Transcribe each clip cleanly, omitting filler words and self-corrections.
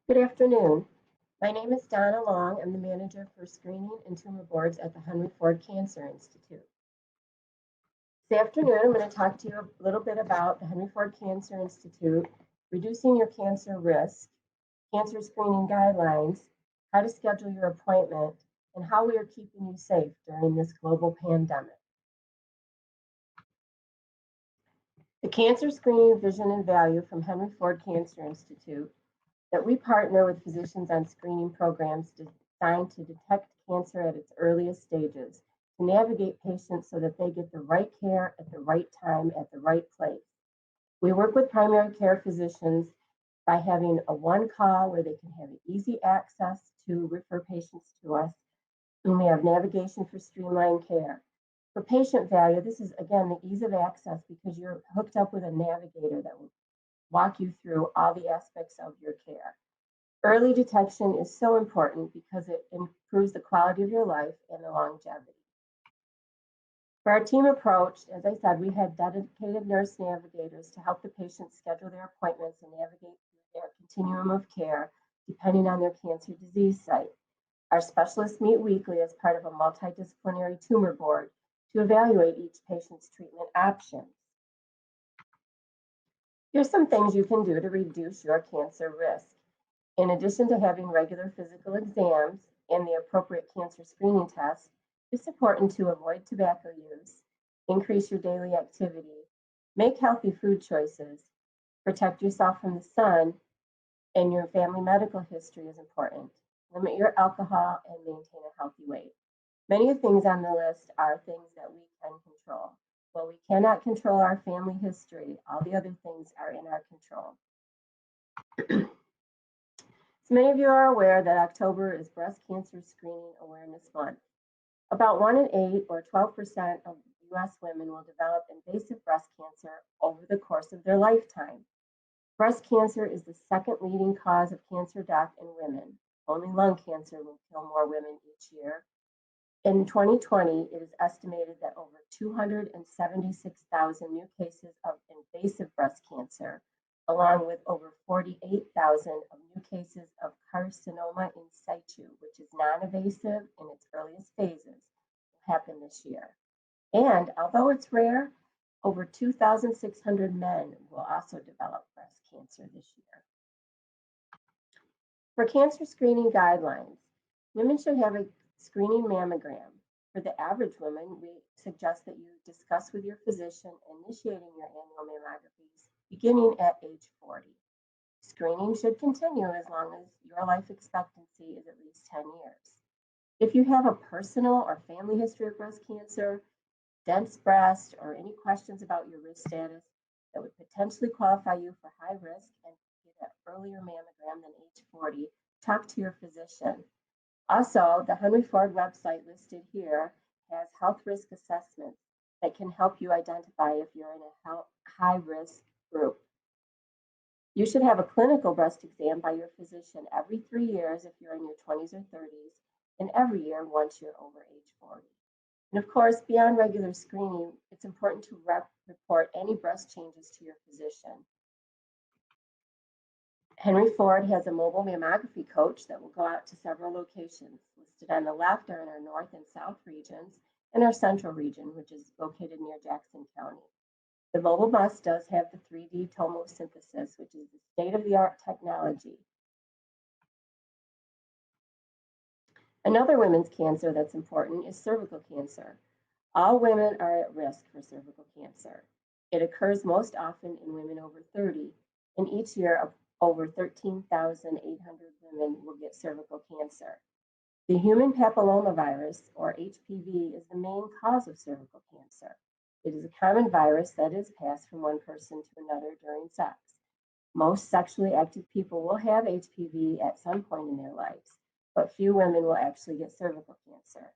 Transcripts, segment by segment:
Good afternoon. My name is Donna Long. I'm the manager for screening and tumor boards at the Henry Ford Cancer Institute. This afternoon, I'm going to talk to you a little bit about the Henry Ford Cancer Institute, reducing your cancer risk, cancer screening guidelines, how to schedule your appointment, and how we are keeping you safe during this global pandemic. The cancer screening vision and value from Henry Ford Cancer Institute that we partner with physicians on screening programs designed to detect cancer at its earliest stages, to navigate patients so that they get the right care at the right time at the right place. We work with primary care physicians by having a one call where they can have easy access to refer patients to us, and we have navigation for streamlined care. For patient value, this is again the ease of access because you're hooked up with a navigator that will walk you through all the aspects of your care. Early detection is so important because it improves the quality of your life and the longevity. For our team approach, as I said, we had dedicated nurse navigators to help the patients schedule their appointments and navigate through their continuum of care depending on their cancer disease site. Our specialists meet weekly as part of a multidisciplinary tumor board to evaluate each patient's treatment options. Here's some things you can do to reduce your cancer risk. In addition to having regular physical exams and the appropriate cancer screening tests, it's important to avoid tobacco use, increase your daily activity, make healthy food choices, protect yourself from the sun, and your family medical history is important. Limit your alcohol and maintain a healthy weight. Many of the things on the list are things that we can control. While we cannot control our family history, all the other things are in our control. So many of you are aware that October is Breast Cancer Screening Awareness Month. About 1 in 8 or 12% of US women will develop invasive breast cancer over the course of their lifetime. Breast cancer is the second leading cause of cancer death in women. Only lung cancer will kill more women each year. In 2020, it is estimated that over 276,000 new cases of invasive breast cancer, along with over 48,000 of new cases of carcinoma in situ, which is non-invasive in its earliest phases, will happen this year. And although it's rare, over 2,600 men will also develop breast cancer this year. For cancer screening guidelines, women should have a screening mammogram. For the average woman, we suggest that you discuss with your physician initiating your annual mammographies beginning at age 40. Screening should continue as long as your life expectancy is at least 10 years. If you have a personal or family history of breast cancer, dense breast, or any questions about your risk status that would potentially qualify you for high risk and get an earlier mammogram than age 40, talk to your physician. Also, the Henry Ford website listed here has health risk assessments that can help you identify if you're in a high risk group. You should have a clinical breast exam by your physician every 3 years if you're in your 20s or 30s, and every year once you're over age 40. And of course, beyond regular screening, it's important to report any breast changes to your physician. Henry Ford has a mobile mammography coach that will go out to several locations. Listed on the left are in our north and south regions and our central region, which is located near Jackson County. The mobile bus does have the 3D tomosynthesis, which is the state-of-the-art technology. Another women's cancer that's important is cervical cancer. All women are at risk for cervical cancer. It occurs most often in women over 30, and each year over 13,800 women will get cervical cancer. The human papillomavirus, or HPV, is the main cause of cervical cancer. It is a common virus that is passed from one person to another during sex. Most sexually active people will have HPV at some point in their lives, but few women will actually get cervical cancer.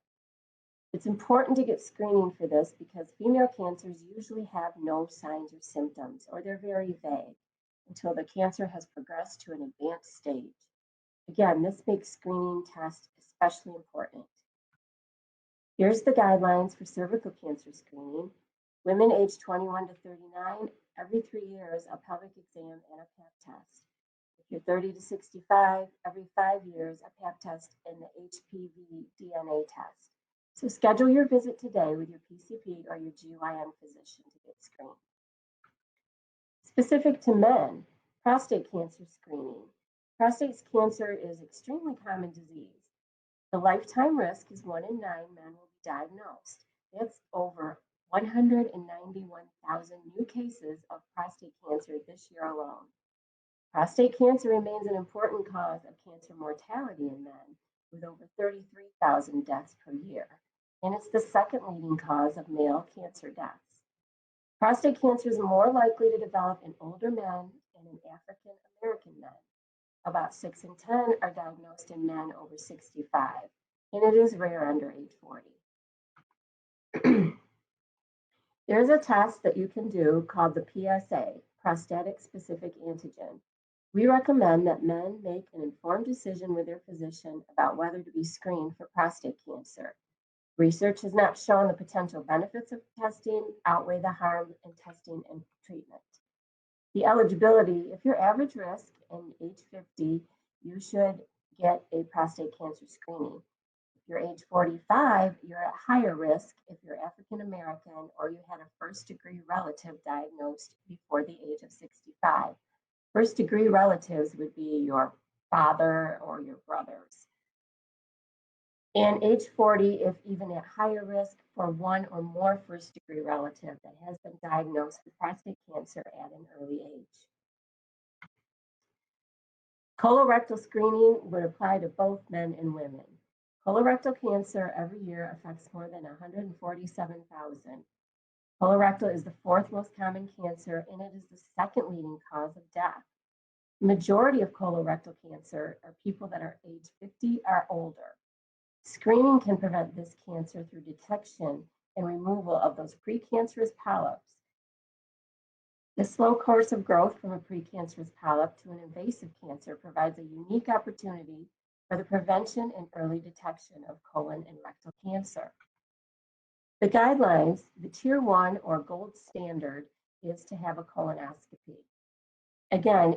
It's important to get screening for this because female cancers usually have no signs or symptoms, or they're very vague, until the cancer has progressed to an advanced stage. Again, this makes screening tests especially important. Here's the guidelines for cervical cancer screening. Women aged 21 to 39, every 3 years, a pelvic exam and a pap test. If you're 30 to 65, every 5 years, a pap test and the HPV DNA test. So schedule your visit today with your PCP or your GYN physician to get screened. Specific to men, prostate cancer screening. Prostate cancer is an extremely common disease. The lifetime risk is 1 in 9 men will be diagnosed. That's over 191,000 new cases of prostate cancer this year alone. Prostate cancer remains an important cause of cancer mortality in men, with over 33,000 deaths per year, and it's the second leading cause of male cancer deaths. Prostate cancer is more likely to develop in older men and in African American men. About 6 in 10 are diagnosed in men over 65, and it is rare under age 40. There's a test that you can do called the PSA, prostatic specific antigen. We recommend that men make an informed decision with their physician about whether to be screened for prostate cancer. Research has not shown the potential benefits of testing outweigh the harm in testing and treatment. The eligibility, if you're average risk and age 50, you should get a prostate cancer screening. If you're age 45, you're at higher risk if you're African American or you had a first-degree relative diagnosed before the age of 65. First-degree relatives would be your father or your brothers. And age 40, if even at higher risk for one or more first-degree relative that has been diagnosed with prostate cancer at an early age. Colorectal screening would apply to both men and women. Colorectal cancer every year affects more than 147,000. Colorectal is the 4th most common cancer, and it is the 2nd leading cause of death. The majority of colorectal cancer are people that are age 50 or older. Screening can prevent this cancer through detection and removal of those precancerous polyps. The slow course of growth from a precancerous polyp to an invasive cancer provides a unique opportunity for the prevention and early detection of colon and rectal cancer. The guidelines, the Tier 1 or gold standard, is to have a colonoscopy. Again,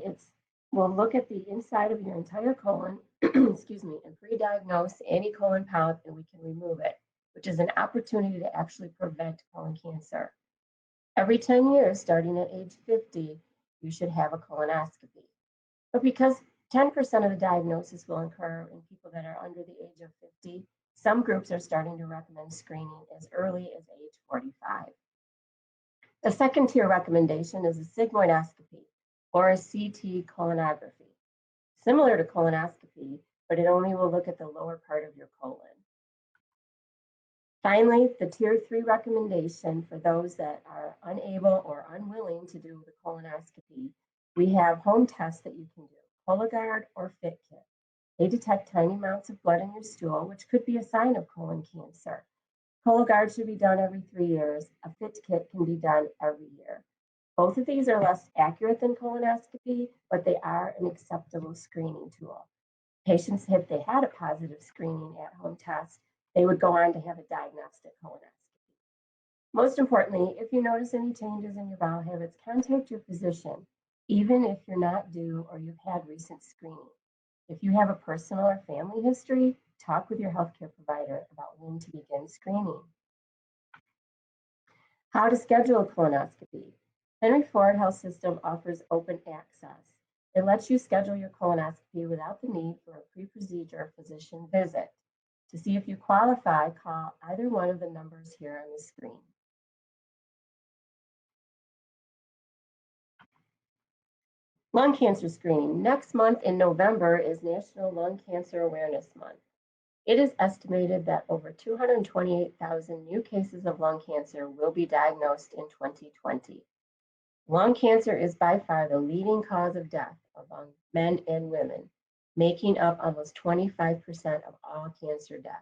we'll look at the inside of your entire colon, excuse me, and pre-diagnose any colon polyp, and we can remove it, which is an opportunity to actually prevent colon cancer. Every 10 years, starting at age 50, you should have a colonoscopy. But because 10% of the diagnosis will occur in people that are under the age of 50, some groups are starting to recommend screening as early as age 45. The second tier recommendation is a sigmoidoscopy or a CT colonography, similar to colonoscopy, but it only will look at the lower part of your colon. Finally, the Tier 3 recommendation for those that are unable or unwilling to do the colonoscopy, we have home tests that you can do, Cologuard or FitKit. They detect tiny amounts of blood in your stool, which could be a sign of colon cancer. Cologuard should be done every 3 years. A FitKit can be done every year. Both of these are less accurate than colonoscopy, but they are an acceptable screening tool. Patients, if they had a positive screening at home test, they would go on to have a diagnostic colonoscopy. Most importantly, if you notice any changes in your bowel habits, contact your physician, even if you're not due or you've had recent screening. If you have a personal or family history, talk with your healthcare provider about when to begin screening. How to schedule a colonoscopy. Henry Ford Health System offers open access. It lets you schedule your colonoscopy without the need for a pre-procedure physician visit. To see if you qualify, call either one of the numbers here on the screen. Lung cancer screening. Next month in November is National Lung Cancer Awareness Month. It is estimated that over 228,000 new cases of lung cancer will be diagnosed in 2020. Lung cancer is by far the leading cause of death among men and women, making up almost 25% of all cancer deaths.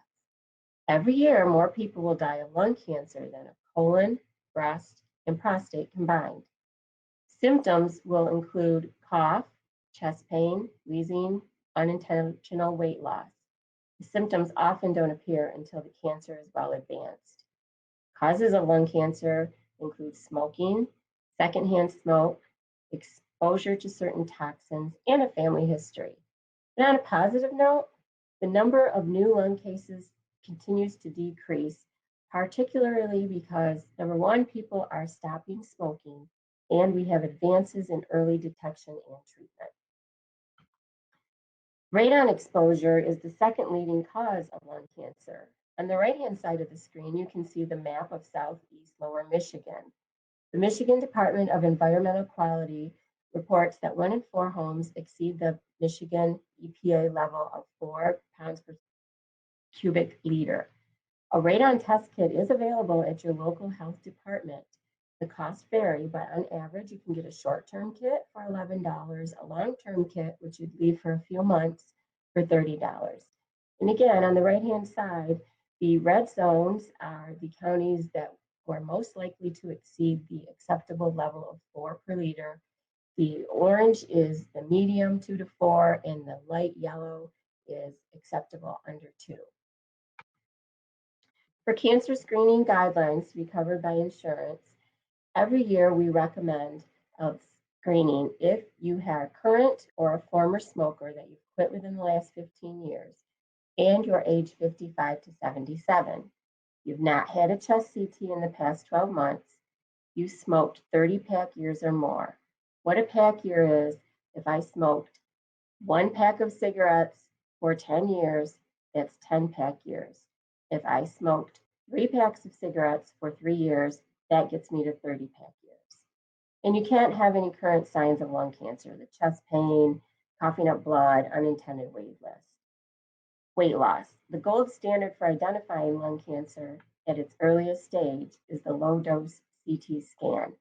Every year, more people will die of lung cancer than of colon, breast, and prostate combined. Symptoms will include cough, chest pain, wheezing, unintentional weight loss. The symptoms often don't appear until the cancer is well advanced. Causes of lung cancer include smoking, secondhand smoke, exposure to certain toxins, and a family history. And on a positive note, the number of new lung cases continues to decrease, particularly because number one, people are stopping smoking, and we have advances in early detection and treatment. Radon exposure is the second leading cause of lung cancer. On the right-hand side of the screen, you can see the map of southeast lower Michigan. The Michigan Department of Environmental Quality reports that 1 in 4 homes exceed the Michigan EPA level of 4 pounds per cubic liter. A radon test kit is available at your local health department. The costs vary, but on average, you can get a short-term kit for $11, a long-term kit, which you'd leave for a few months, for $30. And again, on the right-hand side, the red zones are the counties that were most likely to exceed the acceptable level of 4 per liter. The orange is the medium, 2 to 4, and the light yellow is acceptable, under 2. For cancer screening guidelines to be covered by insurance, every year we recommend a screening if you are current or a former smoker that you've quit within the last 15 years and you're age 55 to 77. You've not had a chest CT in the past 12 months. You smoked 30 pack years or more. What a pack year is, if I smoked 1 pack of cigarettes for 10 years, that's 10 pack years. If I smoked 3 packs of cigarettes for 3 years, that gets me to 30 pack years. And you can't have any current signs of lung cancer, the chest pain, coughing up blood, unintended weight loss. The gold standard for identifying lung cancer at its earliest stage is the low-dose CT scan.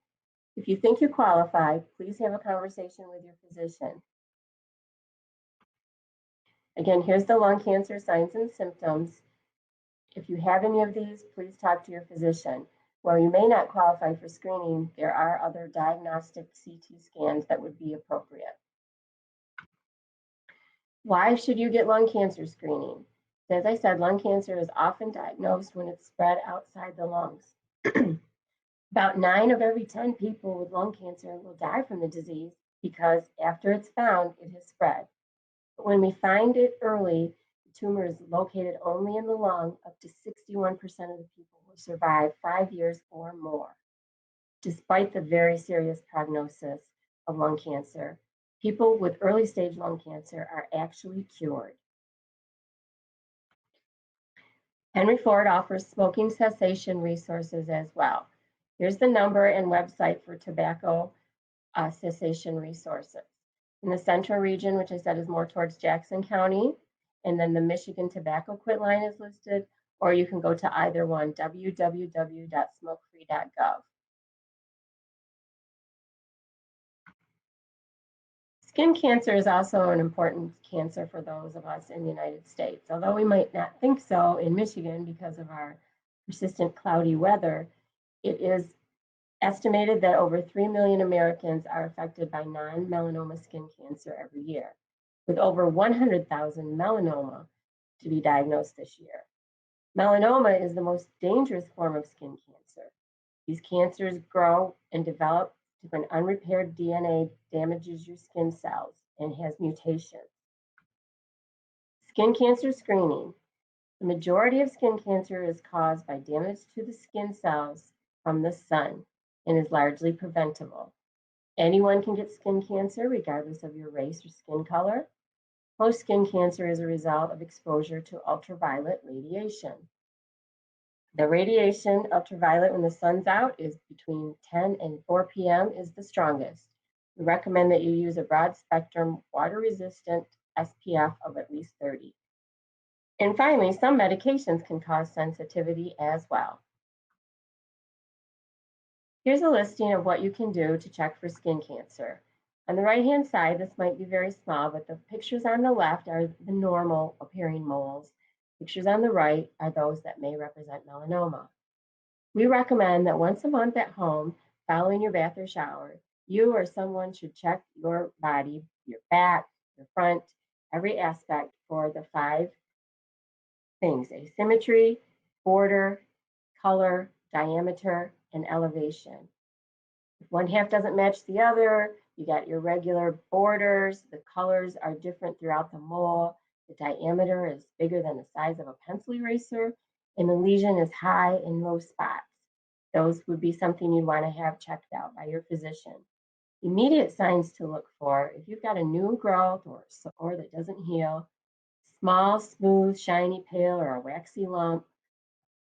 If you think you qualify, please have a conversation with your physician. Again, here's the lung cancer signs and symptoms. If you have any of these, please talk to your physician. While you may not qualify for screening, there are other diagnostic CT scans that would be appropriate. Why should you get lung cancer screening? As I said, lung cancer is often diagnosed when it's spread outside the lungs. About 9 of every 10 people with lung cancer will die from the disease because after it's found, it has spread. But when we find it early, the tumor is located only in the lung. Up to 61% of the people will survive 5 years or more. Despite the very serious prognosis of lung cancer, people with early stage lung cancer are actually cured. Henry Ford offers smoking cessation resources as well. Here's the number and website for tobacco cessation resources. In the central region, which I said is more towards Jackson County, and then the Michigan Tobacco Quit line is listed, or you can go to either one, www.smokefree.gov. Skin cancer is also an important cancer for those of us in the United States. Although we might not think so in Michigan because of our persistent cloudy weather, it is estimated that over 3 million Americans are affected by non-melanoma skin cancer every year, with over 100,000 melanoma to be diagnosed this year. Melanoma is the most dangerous form of skin cancer. These cancers grow and develop when unrepaired DNA damages your skin cells and has mutations. Skin cancer screening. The majority of skin cancer is caused by damage to the skin cells from the sun and is largely preventable. Anyone can get skin cancer regardless of your race or skin color. Most skin cancer is a result of exposure to ultraviolet radiation. The radiation, ultraviolet, when the sun's out, is between 10 and 4 p.m. is the strongest. We recommend that you use a broad spectrum, water-resistant SPF of at least 30. And finally, some medications can cause sensitivity as well. Here's a listing of what you can do to check for skin cancer. On the right-hand side, this might be very small, but the pictures on the left are the normal appearing moles. Pictures on the right are those that may represent melanoma. We recommend that once a month at home, following your bath or shower, you or someone should check your body, your back, your front, every aspect for the 5 things: asymmetry, border, color, diameter, and elevation. If one half doesn't match the other, You got irregular borders. The colors are different throughout the mole. The diameter is bigger than the size of a pencil eraser, and the lesion is high in low spots. Those would be something you'd want to have checked out by your physician. Immediate signs to look for: if you've got a new growth or that doesn't heal, small, smooth, shiny, pale, or a waxy lump,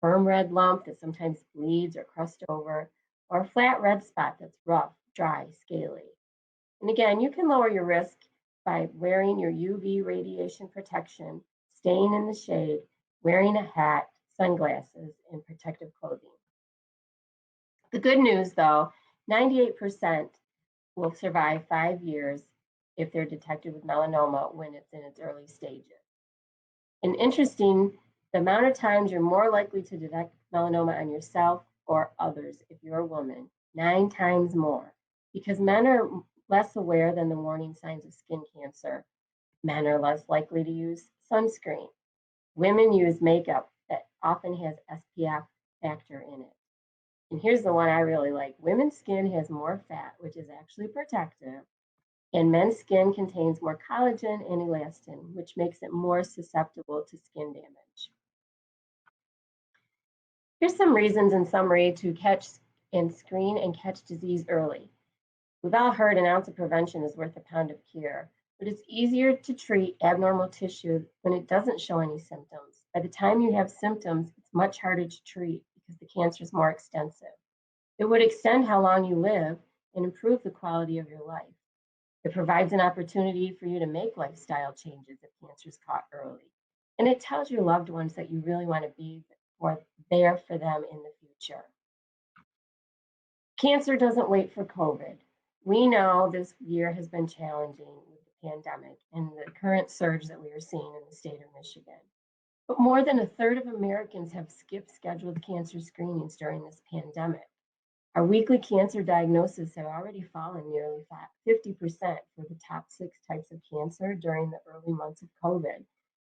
firm red lump that sometimes bleeds or crusts over, or a flat red spot that's rough, dry, scaly. And again, you can lower your risk by wearing your UV radiation protection, staying in the shade, wearing a hat, sunglasses, and protective clothing. The good news, though, 98% will survive 5 years if they're detected with melanoma when it's in its early stages. And interesting, the amount of times you're more likely to detect melanoma on yourself or others if you're a woman, 9 times more, because men are less aware than the warning signs of skin cancer. Men are less likely to use sunscreen. Women use makeup that often has SPF factor in it. And here's the one I really like. Women's skin has more fat, which is actually protective, and men's skin contains more collagen and elastin, which makes it more susceptible to skin damage. Here's some reasons in summary to catch and screen and catch disease early. We've all heard an ounce of prevention is worth a pound of cure, but it's easier to treat abnormal tissue when it doesn't show any symptoms. By the time you have symptoms, it's much harder to treat because the cancer is more extensive. It would extend how long you live and improve the quality of your life. It provides an opportunity for you to make lifestyle changes if cancer is caught early. And it tells your loved ones that you really want to be there for them in the future. Cancer doesn't wait for COVID. We know this year has been challenging with the pandemic and the current surge that we are seeing in the state of Michigan. But more than a third of Americans have skipped scheduled cancer screenings during this pandemic. Our weekly cancer diagnoses have already fallen nearly 50% for the top 6 types of cancer during the early months of COVID.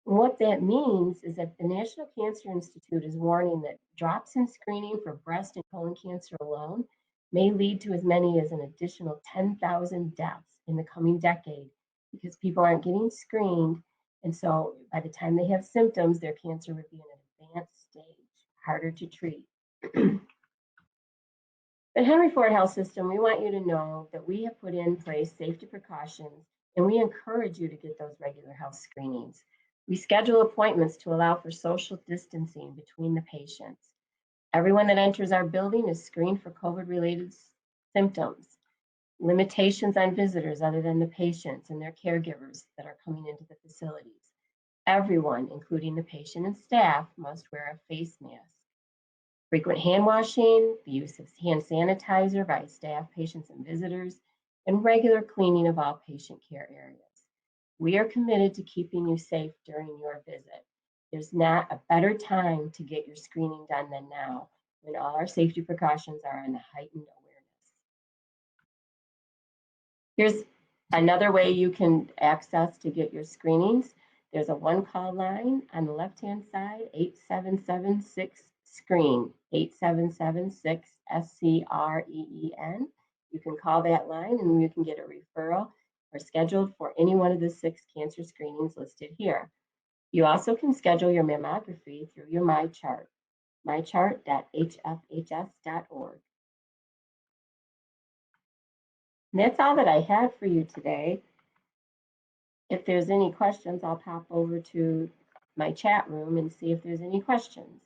And what that means is that the National Cancer Institute is warning that drops in screening for breast and colon cancer alone may lead to as many as an additional 10,000 deaths in the coming decade because people aren't getting screened. And so by the time they have symptoms, their cancer would be in an advanced stage, harder to treat. At Henry Ford Health System, we want you to know that we have put in place safety precautions, and we encourage you to get those regular health screenings. We schedule appointments to allow for social distancing between the patients. Everyone that enters our building is screened for COVID-related symptoms, limitations on visitors other than the patients and their caregivers that are coming into the facilities. Everyone, including the patient and staff, must wear a face mask. Frequent hand washing, the use of hand sanitizer by staff, patients, and visitors, and regular cleaning of all patient care areas. We are committed to keeping you safe during your visit. There's not a better time to get your screening done than now, when all our safety precautions are on the heightened awareness. Here's another way you can access to get your screenings. There's a one-call line on the left-hand side, 8776-SCREEN, 8776-SCREEN. You can call that line and you can get a referral or scheduled for any one of the 6 cancer screenings listed here. You also can schedule your mammography through your MyChart, mychart.hfhs.org. And that's all that I have for you today. If there's any questions, I'll pop over to my chat room and see if there's any questions.